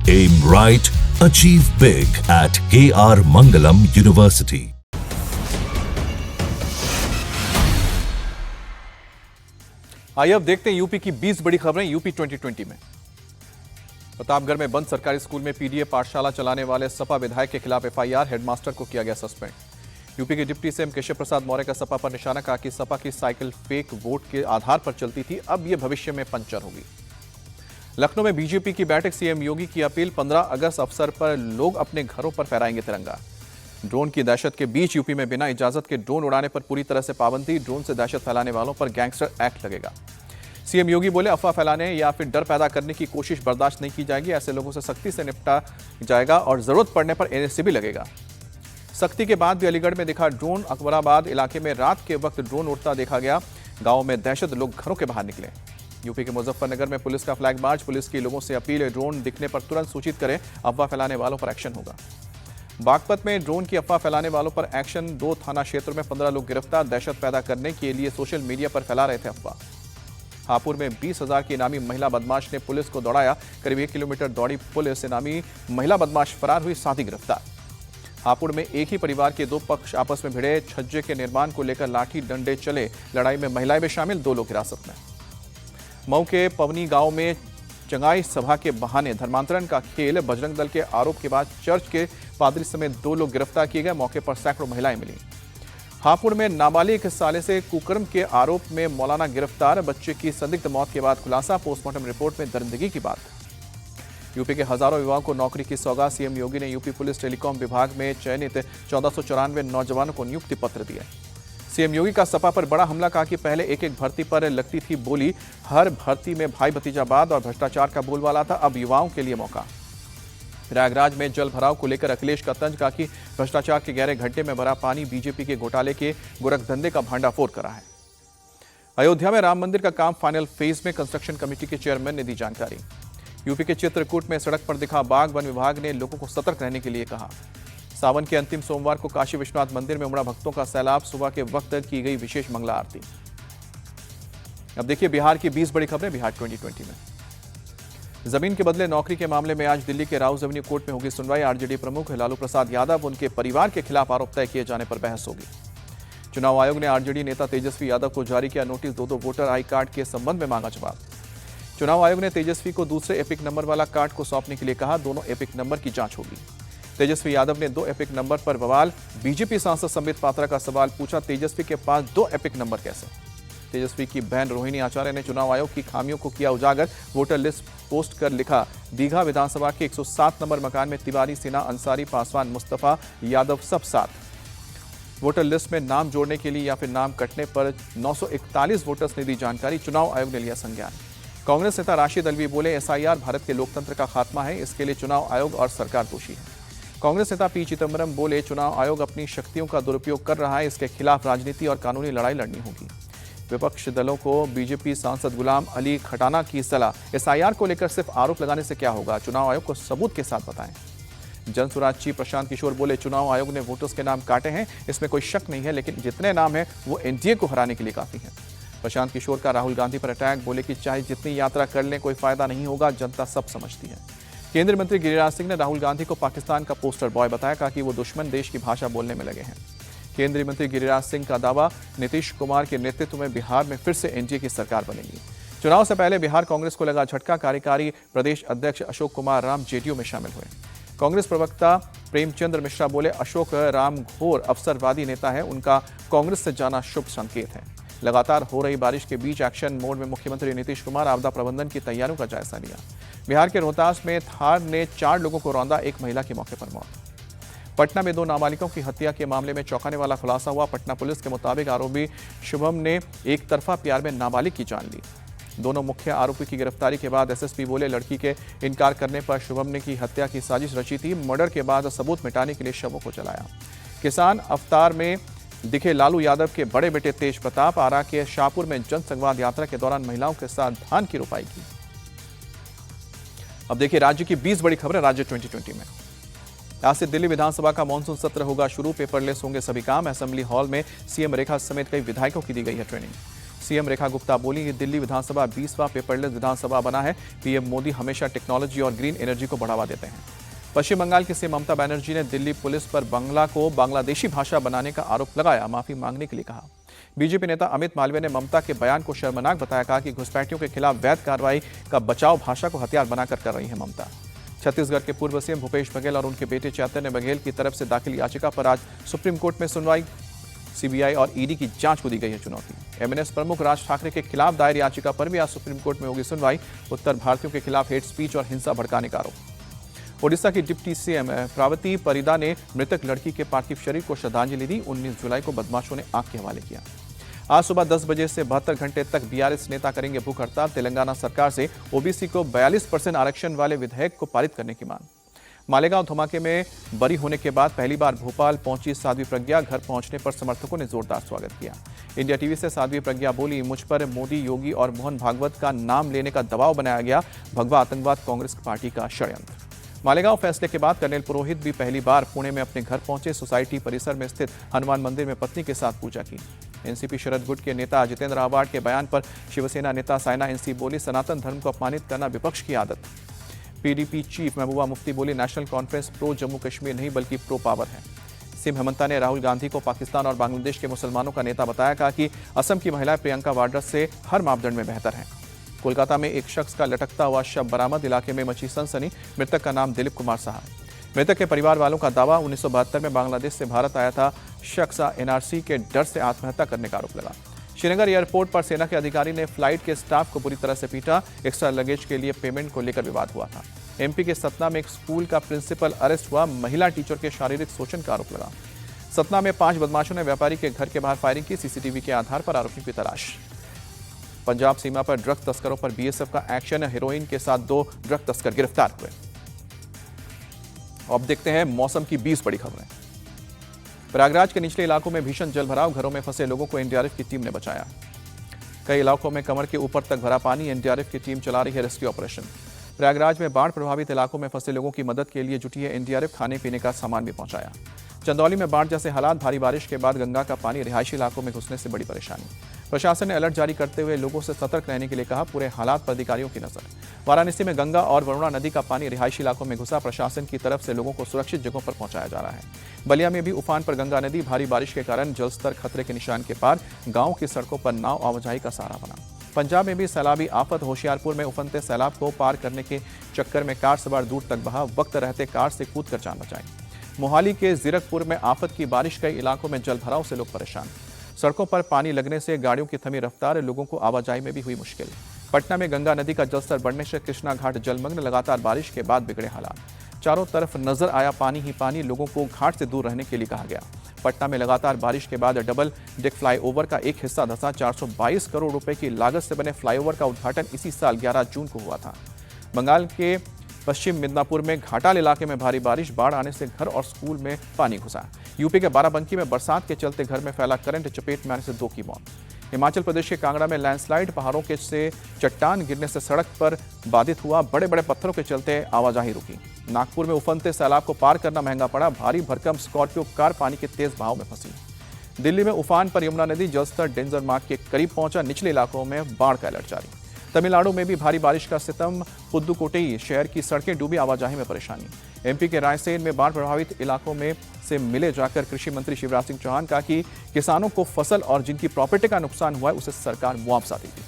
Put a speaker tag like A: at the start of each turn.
A: Aim right, achieve big at KR Mangalam University.
B: आइए अब देखते हैं यूपी की 20 बड़ी खबरें यूपी 2020 में। प्रतापगढ़ में बंद सरकारी स्कूल में पीडीए पाठशाला चलाने वाले सपा विधायक के खिलाफ एफआईआर, हेडमास्टर को किया गया सस्पेंड। यूपी के डिप्टी सीएम केशव प्रसाद मौर्य का सपा पर निशाना, कहा कि सपा की साइकिल फेक वोट के आधार पर चलती थी, अब यह भविष्य में पंचर होगी। लखनऊ में बीजेपी की बैठक, सीएम योगी की अपील, 15 अगस्त अवसर पर लोग अपने घरों पर फहराएंगे तिरंगा। ड्रोन की दहशत के बीच यूपी में बिना इजाजत के ड्रोन उड़ाने पर पूरी तरह से पाबंदी, ड्रोन से दहशत फैलाने वालों पर गैंगस्टर एक्ट लगेगा। सीएम योगी बोले, अफवाह फैलाने या फिर डर पैदा करने की कोशिश बर्दाश्त नहीं की जाएगी, ऐसे लोगों से सख्ती से निपटा जाएगा और जरूरत पड़ने पर एनएसए भी लगेगा। सख्ती के बाद भी अलीगढ़ में दिखा ड्रोन, अकबराबाद इलाके में रात के वक्त ड्रोन उड़ता देखा गया, गांव में दहशत, लोग घरों के बाहर निकले। यूपी के मुजफ्फरनगर में पुलिस का फ्लैग मार्च, पुलिस की लोगों से अपील है, ड्रोन दिखने पर तुरंत सूचित करें, अफवाह फैलाने वालों पर एक्शन होगा। बागपत में ड्रोन की अफवाह फैलाने वालों पर एक्शन, 2 थाना क्षेत्र में 15 लोग गिरफ्तार, दहशत पैदा करने के लिए सोशल मीडिया पर फैला रहे थे अफवाह। हापुड़ में 20,000 की इनामी महिला बदमाश ने पुलिस को दौड़ाया, करीब 1 किलोमीटर दौड़ी पुलिस, इनामी महिला बदमाश फरार हुई, साथी गिरफ्तार। हापुड़ में एक ही परिवार के 2 पक्ष आपस में भिड़े, छज्जे के निर्माण को लेकर लाठी डंडे चले, लड़ाई में महिलाएं भी शामिल, 2 लोग हिरासत में। मऊ के पवनी गांव में चंगाई सभा के बहाने धर्मांतरण का खेल, बजरंग दल के आरोप के बाद चर्च के पादरी समेत 2 लोग गिरफ्तार किए गए, मौके पर सैकड़ों महिलाएं मिली। हापुड़ में नाबालिग साले से कुकर्म के आरोप में मौलाना गिरफ्तार, बच्चे की संदिग्ध मौत के बाद खुलासा, पोस्टमार्टम रिपोर्ट में दरिंदगी की बात। यूपी के हजारों युवाओं को नौकरी की सौगात, सीएम योगी ने यूपी पुलिस टेलीकॉम विभाग में चयनित 1494 नौजवानों को नियुक्ति पत्र दिए। सीएम योगी का सपा पर बड़ा हमला, कहा कि पहले एक एक भर्ती पर लगती थी बोली, हर भर्ती में भाई भतीजावाद और भ्रष्टाचार का बोलबाला था, अब युवाओं के लिए मौका। प्रयागराज में जल भराव को लेकर अखिलेश का तंज, कहा कि भ्रष्टाचार के गहरे गड्ढे में भरा पानी बीजेपी के घोटाले के गोरखधंधे का भांडाफोड़ करा है। अयोध्या में राम मंदिर का काम फाइनल फेज में, कंस्ट्रक्शन कमेटी के चेयरमैन ने दी जानकारी। यूपी के चित्रकूट में सड़क पर दिखा बाघ, वन विभाग ने लोगों को सतर्क रहने के लिए कहा। सावन के अंतिम सोमवार को काशी विश्वनाथ मंदिर में उमड़ा भक्तों का सैलाब, सुबह के वक्त की गई विशेष मंगला आरती। अब देखिए बिहार की 20 बड़ी खबरें बिहार 2020 में। जमीन के बदले नौकरी के मामले में आज दिल्ली के राउज एवेन्यू कोर्ट में होगी सुनवाई। आरजेडी प्रमुख लालू प्रसाद यादव, उनके परिवार के खिलाफ आरोप तय किए जाने पर बहस होगी। चुनाव आयोग ने आरजेडी नेता तेजस्वी यादव को जारी किया नोटिस, 2 वोटर आई कार्ड के संबंध में मांगा जवाब। चुनाव आयोग ने तेजस्वी को दूसरे एपिक नंबर वाला कार्ड को सौंपने के लिए कहा, दोनों एपिक नंबर की जांच होगी। तेजस्वी यादव ने 2 एपिक नंबर पर बवाल, बीजेपी सांसद संबित पात्रा का सवाल पूछा, तेजस्वी के पास 2 एपिक नंबर कैसे? तेजस्वी की बहन रोहिणी आचार्य ने चुनाव आयोग की खामियों को किया उजागर, वोटर लिस्ट पोस्ट कर लिखा, दीघा विधानसभा के 107 नंबर मकान में तिवारी, सिन्हा, अंसारी, पासवान, मुस्तफा, यादव सब साथ। वोटर लिस्ट में नाम जोड़ने के लिए या फिर नाम कटने पर 941 वोटर्स ने दी जानकारी, चुनाव आयोग ने लिया संज्ञान। कांग्रेस नेता राशिद अल्वी बोले, एसआईआर भारत के लोकतंत्र का खात्मा है, इसके लिए चुनाव आयोग और सरकार दोषी है। कांग्रेस नेता पी चिदंबरम बोले, चुनाव आयोग अपनी शक्तियों का दुरुपयोग कर रहा है, इसके खिलाफ राजनीति और कानूनी लड़ाई लड़नी होगी। विपक्ष दलों को बीजेपी सांसद गुलाम अली खटाना की सलाह, एसआईआर को लेकर सिर्फ आरोप लगाने से क्या होगा, चुनाव आयोग को सबूत के साथ बताएं। जनसुराज चीफ प्रशांत किशोर बोले, चुनाव आयोग ने वोटर्स के नाम काटे हैं, इसमें कोई शक नहीं है, लेकिन जितने नाम हैं वो एनडीए को हराने के लिए काफी हैं। प्रशांत किशोर का राहुल गांधी पर अटैक, बोले कि चाहे जितनी यात्रा कर लें कोई फायदा नहीं होगा, जनता सब समझती है। केंद्रीय मंत्री गिरिराज सिंह ने राहुल गांधी को पाकिस्तान का पोस्टर बॉय बताया, कहा कि वो दुश्मन देश की भाषा बोलने में लगे हैं। केंद्रीय मंत्री गिरिराज सिंह का दावा, नीतीश कुमार के नेतृत्व में बिहार में फिर से एनडीए की सरकार बनेगी। चुनाव से पहले बिहार कांग्रेस को लगा झटका, कार्यकारी प्रदेश अध्यक्ष अशोक कुमार राम जेडीयू में शामिल हुए। कांग्रेस प्रवक्ता प्रेमचंद्र मिश्रा बोले, अशोक राम घोर अवसरवादी नेता है, उनका कांग्रेस से जाना शुभ संकेत है। लगातार हो रही बारिश के बीच एक्शन मोड में मुख्यमंत्री नीतीश कुमार आपदा प्रबंधन की तैयारियों का जायजा लिया। बिहार के रोहतास में थार ने 4 लोगों को रौंदा, एक महिला की मौके पर मौत। पटना में 2 नाबालिगों की हत्या के मामले में चौंकाने वाला खुलासा हुआ। पटना पुलिस के मुताबिक आरोपी शुभम ने एक तरफा प्यार में नाबालिग की जान ली। दोनों मुख्य आरोपी की गिरफ्तारी के बाद एसएसपी बोले, लड़की के इनकार करने पर शुभम ने की हत्या की साजिश रची थी। मर्डर के बाद सबूत मिटाने के लिए शवों को जलाया। किसान अवतार में दिखे लालू यादव के बड़े बेटे तेज प्रताप, आरा के शाहपुर में जनसंवाद यात्रा के दौरान महिलाओं के साथ धान की रोपाई की। अब देखिए राज्य की 20 बड़ी खबरें राज्य 2020 में। आज से दिल्ली विधानसभा का मानसून सत्र होगा शुरू, पेपरलेस होंगे सभी काम। असेंबली हॉल में सीएम रेखा समेत कई विधायकों की दी गई है ट्रेनिंग। सीएम रेखा गुप्ता बोली कि दिल्ली विधानसभा 20वां पेपरलेस विधानसभा बना है। पीएम मोदी हमेशा टेक्नोलॉजी और ग्रीन एनर्जी को बढ़ावा देते हैं। पश्चिम बंगाल की सीएम ममता बनर्जी ने दिल्ली पुलिस पर बांग्ला को बांग्लादेशी भाषा बनाने का आरोप लगाया, माफी मांगने के लिए कहा। बीजेपी नेता अमित मालवीय ने ममता के बयान को शर्मनाक बताया, कहा कि घुसपैठियों के खिलाफ वैध कार्रवाई का बचाव भाषा को हथियार बनाकर कर रही है ममता। छत्तीसगढ़ के पूर्व सीएम भूपेश बघेल और उनके बेटे चैतन्य बघेल की तरफ से दाखिल याचिका पर आज सुप्रीम कोर्ट में सुनवाई। सीबीआई और ईडी की जांच को दी गई है चुनौती। एमएनएस प्रमुख राज ठाकरे के खिलाफ दायर याचिका पर भी आज सुप्रीम कोर्ट में होगी सुनवाई। उत्तर भारतीयों के खिलाफ हेट स्पीच और हिंसा भड़काने का आरोप। ओडिशा की डिप्टी सीएम प्रावती परिदा ने मृतक लड़की के पार्थिव शरीर को श्रद्धांजलि दी। 19 जुलाई को बदमाशों ने आग के हवाले किया। आज सुबह 10 बजे से 72 घंटे तक बीआरएस नेता करेंगे भूख हड़ताल। तेलंगाना सरकार से ओबीसी को 42% आरक्षण वाले विधेयक को पारित करने की मांग। मालेगांव धमाके में बरी होने के बाद पहली बार भोपाल पहुंची साध्वी प्रज्ञा। घर पहुंचने पर समर्थकों ने जोरदार स्वागत किया। इंडिया टीवी से साध्वी प्रज्ञा बोली, मुझ पर मोदी, योगी और मोहन भागवत का नाम लेने का दबाव बनाया गया। भगवा आतंकवाद कांग्रेस पार्टी का षड्यंत्र। मालेगांव फैसले के बाद कर्नल पुरोहित भी पहली बार पुणे में अपने घर पहुंचे। सोसाइटी परिसर में स्थित हनुमान मंदिर में पत्नी के साथ पूजा की। एनसीपी शरद गुट के नेता जितेंद्र आव्हाड के बयान पर शिवसेना नेता साइना एनसी बोली, सनातन धर्म को अपमानित करना विपक्ष की आदत। पीडीपी चीफ महबूबा मुफ्ती बोली, national conference pro Jammu Kashmir नहीं बल्कि प्रो पावर है। सीएम हेमंता ने राहुल गांधी को पाकिस्तान और बांग्लादेश के मुसलमानों का नेता बताया, कहा कि असम की महिला प्रियंका वाड्रा से हर मापदंड में बेहतर है। कोलकाता में एक शख्स का लटकता हुआ शव बरामद। इलाके में मची सनसनी। मृतक का नाम दिलीप कुमार साहा। मृतक के परिवार वालों का दावा, 1972 में बांग्लादेश से भारत आया था। शख्स एनआरसी के डर से आत्महत्या करने का आरोप लगा। श्रीनगर एयरपोर्ट पर सेना के अधिकारी ने फ्लाइट के स्टाफ को बुरी तरह से पीटा। एक्स्ट्रा लगेज के लिए पेमेंट को लेकर विवाद हुआ था। एमपी के सतना में एक स्कूल का प्रिंसिपल अरेस्ट हुआ। महिला टीचर के शारीरिक शोषण का आरोप लगा। सतना में 5 बदमाशों ने व्यापारी के घर के बाहर फायरिंग की। सीसीटीवी के आधार पर आरोपी की तलाश। पंजाब सीमा पर ड्रग तस्करों पर बीएसएफ का एक्शन। हेरोइन के साथ 2 ड्रग तस्कर गिरफ्तार हुए। अब देखते हैं मौसम की 20 बड़ी खबरें। प्रयागराज के निचले इलाकों में भीषण जलभराव। घरों में फंसे लोगों को एनडीआरएफ की टीम ने बचाया। कई इलाकों में कमर के ऊपर तक भरा पानी। एनडीआरएफ की टीम चला रही है रेस्क्यू ऑपरेशन। प्रयागराज में बाढ़ प्रभावित इलाकों में फंसे लोगों की मदद के लिए जुटी है एनडीआरएफ। खाने पीने का सामान भी पहुंचाया। चंदौली में बाढ़ जैसे हालात। भारी बारिश के बाद गंगा का पानी रिहायशी इलाकों में घुसने से बड़ी परेशानी। प्रशासन ने अलर्ट जारी करते हुए लोगों से सतर्क रहने के लिए कहा। पूरे हालात पर अधिकारियों की नजर। वाराणसी में गंगा और वरुणा नदी का पानी रिहायशी इलाकों में घुसा। प्रशासन की तरफ से लोगों को सुरक्षित जगहों पर पहुंचाया जा रहा है। बलिया में भी उफान पर गंगा नदी। भारी बारिश के कारण जलस्तर खतरे के निशान के पार। गांव की सड़कों पर नाव आवाजाही का सहारा बना। पंजाब में भी सैलाबी आफत। होशियारपुर में उफनते सैलाब को पार करने के चक्कर में कार सवार दूर तक बहा। वक्त रहते कार से कूदकर जान बचाई। मोहाली के जीरकपुर में आफत की बारिश। कई इलाकों में जलभराव से लोग परेशान। सड़कों पर पानी लगने से गाड़ियों की थमी रफ्तार। लोगों को आवाजाही में भी हुई मुश्किल। पटना में गंगा नदी का जलस्तर बढ़ने से कृष्णा घाट जलमग्न। लगातार बारिश के बाद बिगड़े हालात। चारों तरफ नजर आया पानी ही पानी। लोगों को घाट से दूर रहने के लिए कहा गया। पटना में लगातार बारिश के बाद डबल डेक फ्लाईओवर का एक हिस्सा धंसा। 422 करोड़ रुपए की लागत से बने फ्लाईओवर का उद्घाटन इसी साल 11 जून को हुआ था। बंगाल के पश्चिम मिदनापुर में घाटाल इलाके में भारी बारिश। बाढ़ आने से घर और स्कूल में पानी घुसा। यूपी के बाराबंकी में बरसात के चलते घर में फैला करंट। चपेट में आने से 2 की मौत। हिमाचल प्रदेश के कांगड़ा में लैंडस्लाइड। पहाड़ों के से चट्टान गिरने से सड़क पर बाधित हुआ। बड़े बड़े पत्थरों के चलते आवाजाही रुकी। नागपुर में उफनते सैलाब को पार करना महंगा पड़ा। भारी भरकम स्कॉर्पियो कार पानी के तेज बहाव में फंसी। दिल्ली में उफान पर यमुना नदी जलस्तर डेंजर मार्क के करीब पहुंचा। निचले इलाकों में बाढ़ का अलर्ट जारी। तमिलनाडु में भी भारी बारिश का सितम। पुदुकोट्टई शहर की सड़कें डूबी। आवाजाही में परेशानी। एमपी के रायसेन में बाढ़ प्रभावित इलाकों में से मिले जाकर कृषि मंत्री शिवराज सिंह चौहान कहा कि किसानों को फसल और जिनकी प्रॉपर्टी का नुकसान हुआ है उसे सरकार मुआवजा देगी।